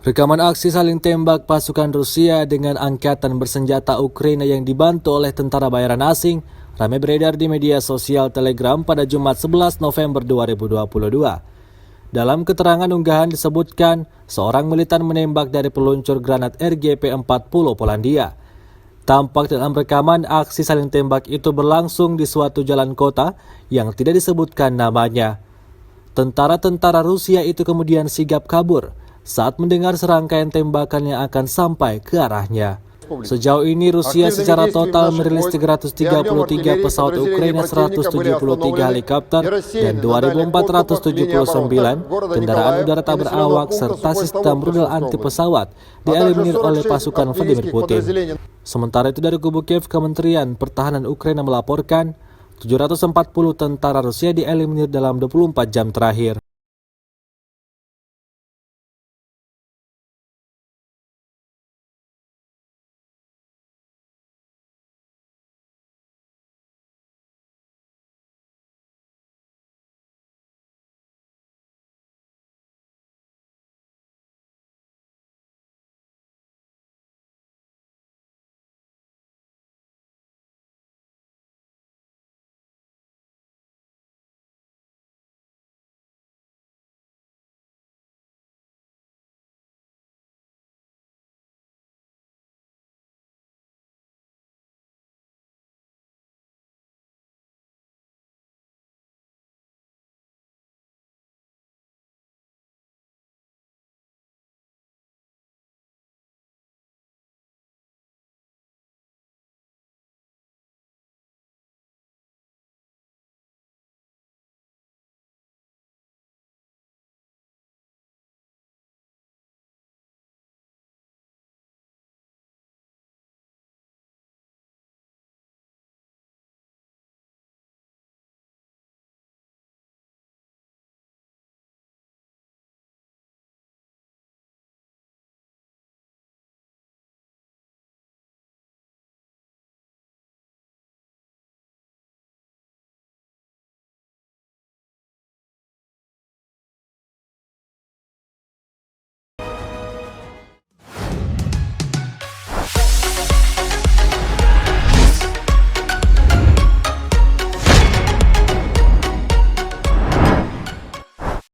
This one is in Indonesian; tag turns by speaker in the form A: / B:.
A: Rekaman aksi saling tembak pasukan Rusia dengan angkatan bersenjata Ukraina yang dibantu oleh tentara bayaran asing ramai beredar di media sosial Telegram pada Jumat 11 November 2022. Dalam keterangan unggahan disebutkan, seorang militan menembak dari peluncur granat RGP-40 Polandia. Tampak dalam rekaman aksi saling tembak itu berlangsung di suatu jalan kota yang tidak disebutkan namanya. Tentara-tentara Rusia itu kemudian sigap kabur saat mendengar serangkaian tembakan yang akan sampai ke arahnya. Sejauh ini Rusia secara total merilis 333 pesawat Ukraina, 173 helikopter, dan 2.479 kendaraan udara tak berawak serta sistem rudal anti pesawat dieliminir oleh pasukan Vladimir Putin. Sementara itu dari kubu Kiev, Kementerian Pertahanan Ukraina melaporkan 740 tentara Rusia dieliminir dalam 24 jam terakhir.